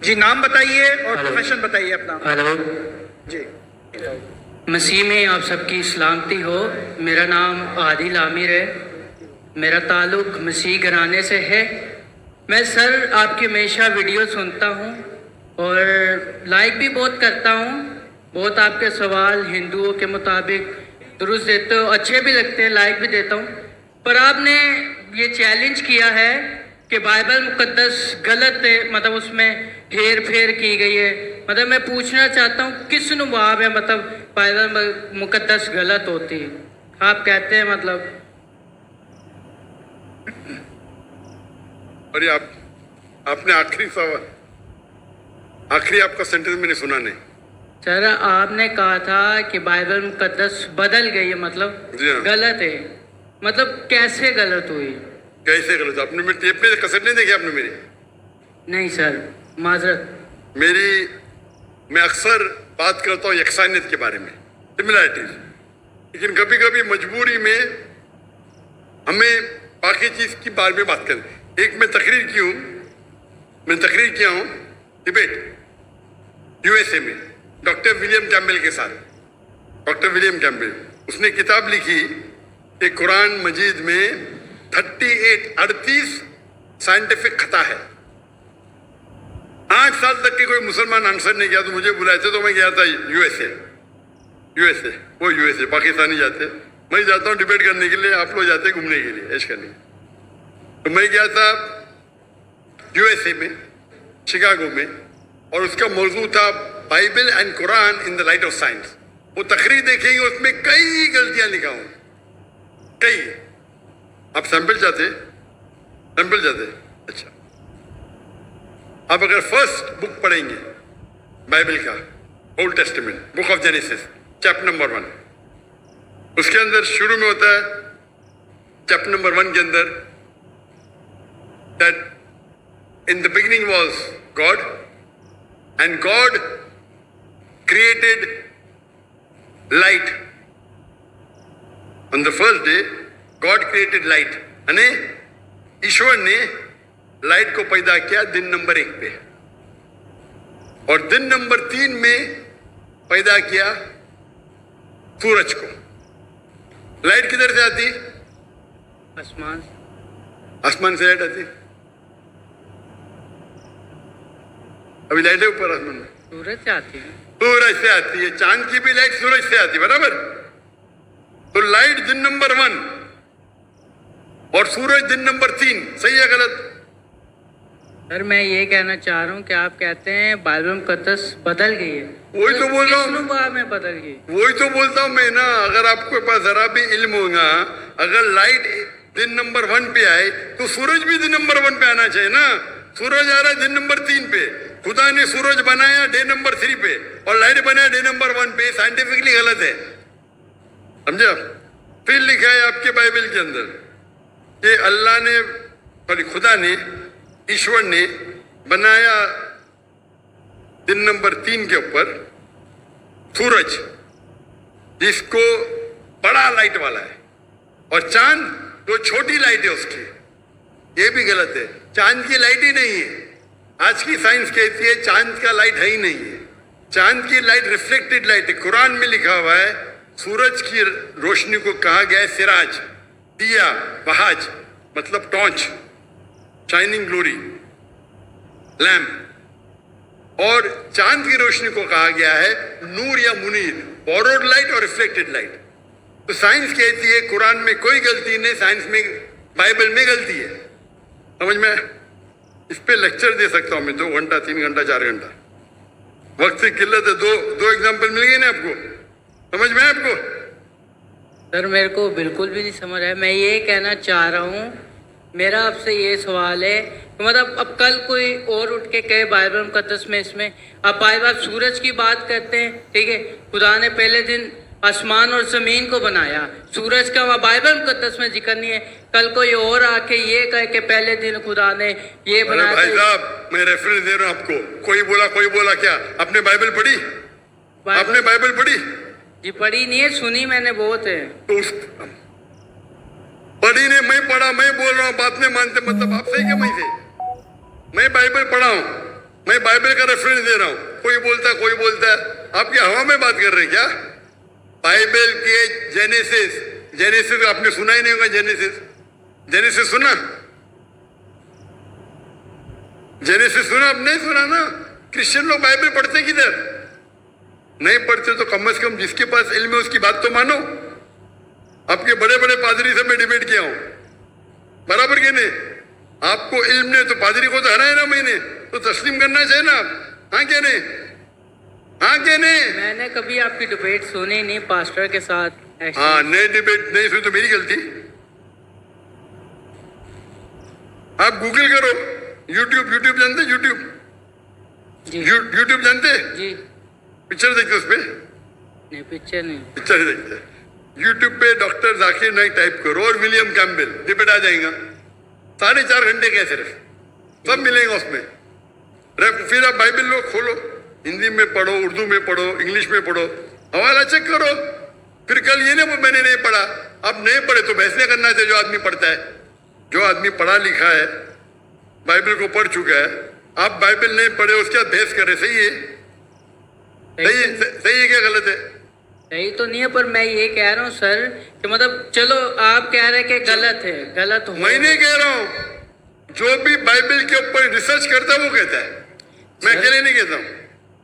जी नाम बताइए और प्रोफेशन बताइए अपना। हेलो जी। मसीह में आप सबकी सलामती हो। मेरा नाम आदिल आमिर है। मेरा ताल्लुक़ मसीह घराने से है। मैं सर आपकी हमेशा वीडियो सुनता हूँ और लाइक भी बहुत करता हूँ। बहुत आपके सवाल हिंदुओं के मुताबिक दुरुस्त देते हो, अच्छे भी लगते हैं, लाइक भी देता हूँ। पर आपने ये चैलेंज किया है कि बाइबल मुकद्दस गलत है, मतलब उसमें हेर फेर की गई है। मतलब मैं पूछना चाहता हूँ किस नुबाब है, मतलब बाइबल मुकद्दस गलत होती है? आप कहते हैं मतलब। और ये आपने आखिरी सवाल, आखिरी आपका सेंटेंस मैंने सुना नहीं सर। आपने कहा था कि बाइबल मुकद्दस बदल गई है, मतलब गलत है। मतलब कैसे गलत हुई? कैसे गलत? आपने मेरे टेप में कसर नहीं देखी आपने मेरी? नहीं सर, माजरत। मैं अक्सर बात करता हूँ यकसानियत के बारे में, सिमिलैरिटीज, लेकिन कभी कभी मजबूरी में हमें बाकी चीज की बारे में बात करें। एक मैं तकरीर किया हूँ डिबेट यूएसए में डॉक्टर विलियम कैम्बेल के साथ। डॉक्टर विलियम कैम्बेल, उसने किताब लिखी कि कुरान मजीद में 38 साइंटिफिक खता है। 8 साल तक के कोई मुसलमान आंसर नहीं किया तो मुझे बुलाए थे, तो मैं गया था यूएसए, वो यूएसए, पाकिस्तानी जाते, मैं जाता हूँ डिबेट करने के लिए, आप लोग जाते घूमने के लिए, ऐश करने। तो मैं गया था यूएसए में, शिकागो में, और उसका मौजू था Bible and Quran in the light of science. वो तकरीर देखेंगे, उसमें कई गलतियां लिखा हूं, कई। आप सैंपल चाहते? अच्छा, आप अगर फर्स्ट बुक पढ़ेंगे बाइबल का, old testament, book of genesis, chapter number 1, उसके अंदर शुरू में होता है, चैप्टर नंबर 1 के अंदर, that in the beginning was God and God created light. On the first day, God created light. यानी ईश्वर ने लाइट को पैदा किया दिन नंबर 1 पे, और दिन नंबर 3 में पैदा किया सूरज को। लाइट किधर से आती? आसमान से लाइट आती। अभी लाइट है ऊपर आसमान में, सूरज से आती है। सूरज से आती है। चांद की भी लाइट सूरज से आती है, बराबर? तो लाइट दिन नंबर 1 और सूरज दिन नंबर 3, सही है गलत? सर मैं ये कहना चाह रहा हूँ कि आप कहते हैं बाइबल मुकद्दस बदल गई है। वही तो बोल रहा हूँ, में बदल गई। वही तो बोलता हूँ मैं ना। अगर आपके पास जरा भी इल्म होगा, अगर लाइट दिन नंबर 1 पे आए तो सूरज भी दिन नंबर 1 पे आना चाहिए ना। सूरज आ रहा है दिन नंबर 3 पे, खुदा ने सूरज बनाया डे नंबर 3 पे और लाइट बनाया डे नंबर 1 पे। साइंटिफिकली गलत है, समझे? फिर लिखा है आपके बाइबल के अंदर कि अल्लाह ने, सॉरी खुदा ने, ईश्वर ने बनाया दिन नंबर 3 के ऊपर सूरज, जिसको बड़ा लाइट वाला है, और चांद जो छोटी लाइट है उसकी। ये भी गलत है, चांद की लाइट ही नहीं है। आज की साइंस कहती है चांद का लाइट है ही नहीं है। चांद की लाइट रिफ्लेक्टेड लाइट है। कुरान में लिखा हुआ है सूरज की रोशनी को कहा गया है सिराज, दिया, बहाज, मतलब टॉर्च, शाइनिंग ग्लोरी, लैम्प। और चांद की रोशनी को कहा गया है नूर या मुनीर, बोरोड लाइट और रिफ्लेक्टेड लाइट। तो साइंस कहती है कुरान में कोई गलती नहीं, साइंस में, बाइबल में गलती है। समझ में? इस पे लेक्चर दे सकता हूं मैं 2 घंटा, 3 घंटा, 4 घंटा। वक्त की किल्लत है। दो एग्जाम्पल मिल गए ना आपको? समझ में आपको? सर मेरे को बिल्कुल भी नहीं समझ आया। मैं ये कहना चाह रहा हूँ, मेरा आपसे ये सवाल है कि मतलब अब कल कोई और उठ के कहे बाइबल मुकद्दस में, इसमें अब बाइबल सूरज की बात करते हैं, ठीक है, खुदा ने पहले दिन आसमान और जमीन को बनाया, सूरज का वहाँ बाइबल मुकद्दस में जिक्र नहीं है। कल कोई और आके ये कहे कि पहले दिन खुदा ने ये बनाया। भाई साहब मैं रेफरेंस दे रहा हूँ आपको। कोई बोला क्या? आपने बाइबल पढ़ी? आपने बाइबल पढ़ी? जी पढ़ी नहीं है, सुनी मैंने बहुत है। तो पढ़ी ने, मैं बोल रहा हूँ, बात नहीं मानते, मतलब आप सही क्या? मैं बाइबल पढ़ा हूँ, मैं बाइबल का रेफरेंस दे रहा हूं, कोई बोलता है आप क्या हवा में बात कर रहे हैं क्या? बाइबल के जेनेसिस आपने सुना ही नहीं होगा। जेनेसिस सुना? जेनेसिस सुना? आप नहीं सुना ना। क्रिश्चियन लोग बाइबल पढ़ते किधर? नहीं पढ़ते तो कम से कम जिसके पास इल्म है उसकी बात तो मानो। आपके बड़े बड़े पादरी से मैं डिबेट किया हूं, बराबर के नहीं? आपको इल्म नहीं तो पादरी को तो हराए ना मैंने, तो तस्लीम करना चाहिए ना आप। हाँ क्या नहीं? हाँ क्या नहीं? मैंने कभी आपकी डिबेट सुनी नहीं पास्टर के साथ। हाँ, नहीं डिबेट नहीं सुनी तो मेरी गलती। आप गूगल करो, यूट्यूब जानते? यूट्यूब जानते? जी। पिक्चर देखते उस पे? नहीं, पिक्चर नहीं। पिक्चर देखते। यूट्यूब पे डॉक्टर जाकिर नाइक टाइप करो और विलियम कैम्पबेल, डिबेट आ जाएगा। 4.5 घंटे का सिर्फ, सब मिलेगा उसमें। फिर आप बाइबल लो, खोलो, हिंदी में पढ़ो, उर्दू में पढ़ो, इंग्लिश में पढ़ो, हवाला चेक करो। फिर कल ये ना मैंने नहीं पढ़ा, अब नहीं पढ़े तो बहस नहीं करना चाहिए। जो आदमी पढ़ता है, जो आदमी पढ़ा लिखा है, बाइबल को पढ़ चुका है, आप बाइबल नहीं पढ़े उसके बाद बहस करे, सही है? सही है क्या गलत है? सही तो नहीं है, पर मैं ये कह रहा हूँ सर कि मतलब चलो आप कह रहे हैं कि गलत है, गलत हो। मैं नहीं कह रहा हूँ, जो भी बाइबल के ऊपर रिसर्च करता है वो कहता है, मैं अकेले नहीं कहता हूँ।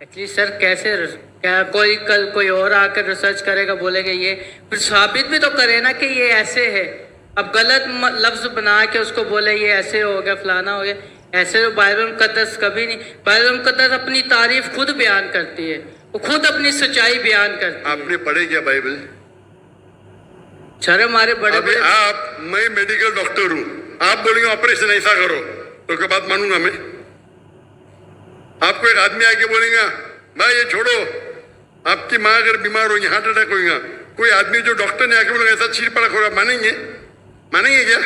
एक्चुअली सर कैसे, क्या कोई कल कोई और आकर रिसर्च करेगा, बोलेगा ये, फिर साबित भी तो करे ना कि ये ऐसे है। अब गलत लफ्ज बना के उसको बोले ये ऐसे हो गया, फलाना हो गया, ऐसे तो बाइबल मुकद्दस कभी नहीं। बाइबल मुकद्दस अपनी तारीफ खुद बयान करती है, वो खुद अपनी सच्चाई बयान करती है। आपने पढ़े क्या बाइबल? सर हमारे बड़े बड़े मैं मेडिकल डॉक्टर हूँ, आप बोलेंगे ऑपरेशन ऐसा करो तो क्या बात मानूंगा मैं? आपको एक आदमी आके बोलेगा भाई ये छोड़ो, आपकी माँ अगर बीमार होगी, हार्ट अटैक होगा, कोई आदमी जो डॉक्टर ने आके बोलेगा ऐसा चीर पड़ा खोरा, मानेंगे? मानेंगे क्या?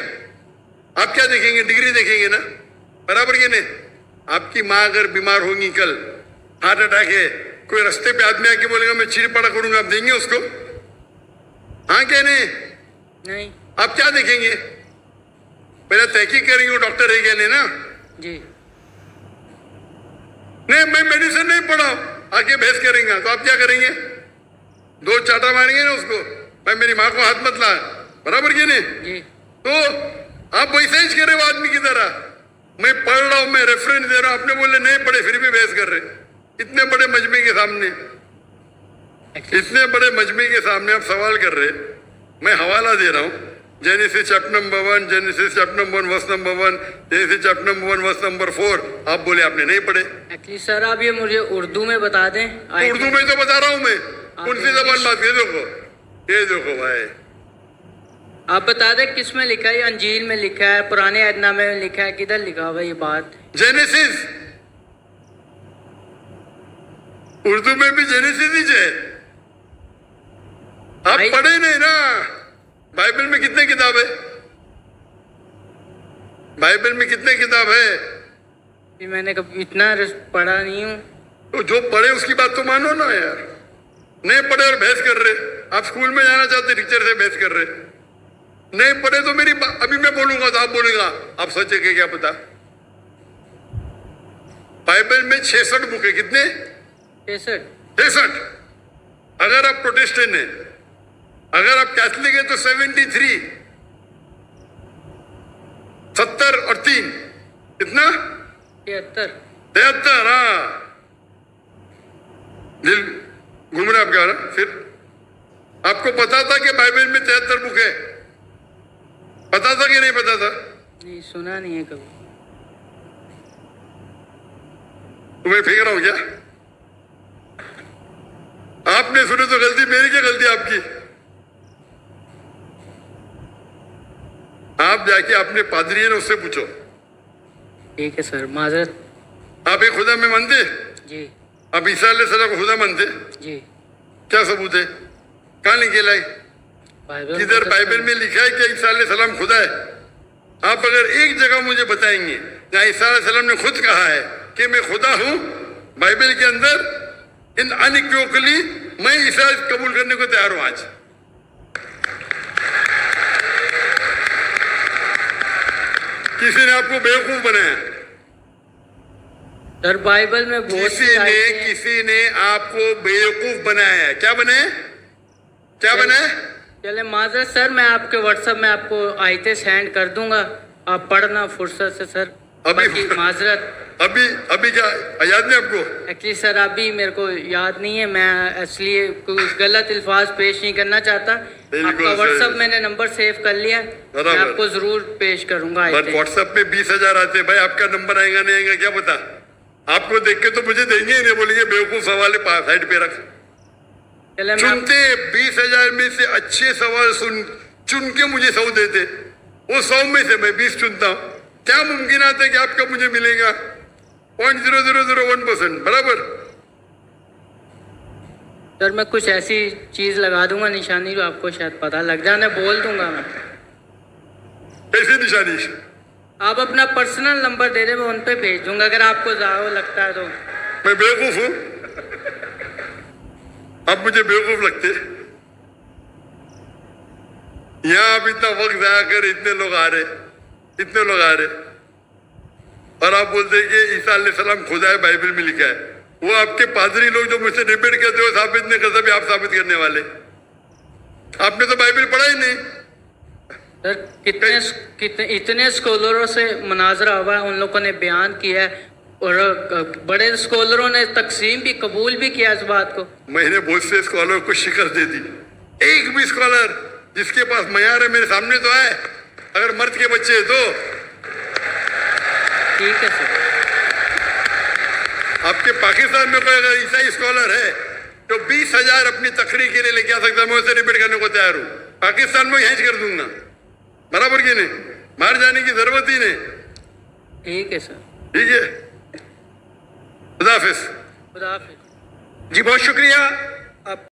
आप क्या देखेंगे? डिग्री देखेंगे ना, बराबर के नहीं? आपकी माँ अगर बीमार होगी, कल हार्ट अटैक है, कोई रास्ते पे आदमी आके बोलेगा मैं चीर पड़ा करूंगा, आप देंगे उसको? हाँ क्या नहीं? नहीं। आप क्या देखेंगे? पहले तहकीक करेंगे वो डॉक्टर है क्या नहीं ना? जी नहीं, मैं मेडिसिन नहीं पढ़ा, आके बहस करेंगे तो आप क्या करेंगे? 2 चाटा मारेंगे ना उसको, भाई मेरी माँ को हाथ मत ला, बराबर के नहीं? जी। तो आप वैसे ही करे वो आदमी की तरह, मैं पढ़ रहा हूं, मैं रेफरेंस दे रहा हूं, आपने बोले नहीं पढ़े फिर भी बहस कर रहे। इतने बड़े मजमे के सामने, इतने बड़े मजमे के सामने आप सवाल कर रहे, मैं हवाला दे रहा हूं, Genesis chapter number 1, Genesis chapter number 1 verse number 1, Genesis chapter number 1 verse number 4। आप बोले आपने नहीं पढ़े। एक्चुअली सर आप ये मुझे उर्दू में बता दें। उर्दू में तो बता रहा हूं मैं, कौन सी जबान बात? ये देखो भाई, आप बता दें किस में लिखा है? अंजील में लिखा है, पुराने अहदनामे में लिखा है, किधर लिखा हुआ ये बात? जेनेसिस, उर्दू में भी जेनेसिस ही है। आप पढ़े नहीं ना। बाइबल में कितने किताब है? बाइबल में कितने किताब है? मैंने कभी इतना पढ़ा नहीं हूँ। तो जो पढ़े उसकी बात तो मानो ना यार। नहीं पढ़े और बहस कर रहे, आप स्कूल में जाना चाहते टीचर से बहस कर रहे। नहीं पढ़े तो मेरी अभी मैं बोलूंगा तो आप बोलेगा आप सोचे के क्या पता। बाइबल में 66 बुक है। कितने? 66। अगर आप प्रोटेस्टेंट हैं, अगर आप कैथलिक हैं तो 73, 70 और 3 कितना? 73। हाँ, दिल घूम रहा आपका ना। फिर आपको पता था कि बाइबल में 73 बुक है? पता था कि नहीं पता था? नहीं, सुना नहीं है कभी। तुम्हें फेंक रहा हूं क्या? आपने सुने तो गलती मेरी, क्या गलती आपकी? आप जाके अपने पादरी है ना उससे पूछो। ठीक है सर, माजरत। आप एक खुदा में मानते? जी। आप ईसा अलैहिस्सलाम को खुदा मानते? जी। क्या सबूत है? कहाँ लिखे लाई? किधर बाइबल में लिखा है कि ईसा अलैहिस्सलाम खुदा है? आप अगर एक जगह मुझे बताएंगे जहाँ ईसा अलैहिस्सलाम ने खुद कहा है कि मैं खुदा हूं, बाइबल के अंदर इन अनइक्विवोकली मैं ईसा कबूल करने को तैयार हूं आज। किसी ने आपको बेवकूफ बनाया, सर बाइबल में बहुत सी आयतें हैं। किसी ने आपको बेवकूफ बनाया है। क्या बनाया? क्या बनाया? चले माजरत सर, मैं आपके व्हाट्सएप में आपको आयतें सेंड कर दूंगा, आप पढ़ना फुर्सत से सर। अभी माजरत अभी क्या याद नहीं आपको? एक्चुअली सर अभी मेरे को याद नहीं है, मैं इसलिए कोई गलत अल्फाज पेश नहीं करना चाहता। आपका व्हाट्सएप मैंने नंबर सेव कर लिया, मैं आपको जरूर पेश करूंगा। व्हाट्सएप में 20,000 आते हैं भाई, आपका नंबर आएगा नहीं आएगा क्या पता? आपको देख के तो मुझे देंगे ही नहीं, बोलेंगे बेवकूफ सवाल साइड पे रख। चुनते 20,000 में से अच्छे सवाल चुन के मुझे 100 देते, वो 100 में से मैं 20 चुनता हूँ। क्या मुमकिन आता है कि आपका मुझे मिलेगा? 0.0001% बराबर। सर मैं कुछ ऐसी चीज लगा दूंगा निशानी जो आपको शायद पता लग जाए, बोल दूंगा मैं। कैसी निशानी? आप अपना पर्सनल नंबर दे दे, मैं उन पे भेज दूंगा अगर आपको ज्यादा लगता है तो। मैं बेवकूफ हूँ? आप मुझे बेवकूफ लगते? यहाँ आप इतना वक्त जाया कर, इतने लोग आ रहे और आप बोलते हैं कि ईसा अलैहिस्सलाम खुदा है, बाइबल में लिखा है। वो आपके पादरी लोग जो मुझसे डिबेट करते हो साबित नहीं कर सकते, आप साबित करने वाले। आपने तो बाइबल पढ़ा ही नहीं। सर कितने इतने स्कॉलरों से मुनाजरा हुआ है, उन लोगों ने बयान किया है और बड़े स्कॉलरों ने तकसीम भी कबूल भी किया इस बात को। मैंने बहुत से स्कॉलर को शिकस्त दे दी। एक भी स्कॉलर जिसके पास मयार है मेरे सामने तो आए, अगर मर्द के बच्चे तो। ठीक है सर। आपके पाकिस्तान में कोई अगर ईसाई स्कॉलर है तो 20,000 अपनी तकरीर के लिए लेके आ सकता है, मैं उसे रिपीट करने को तैयार हूँ। पाकिस्तान में हैज कर दूंगा, बराबर की नहीं, बाहर जाने की जरूरत ही नहीं। ठीक है सर। ठीक है, खुदा हाफिज। खुदा हाफिज। जी बहुत शुक्रिया।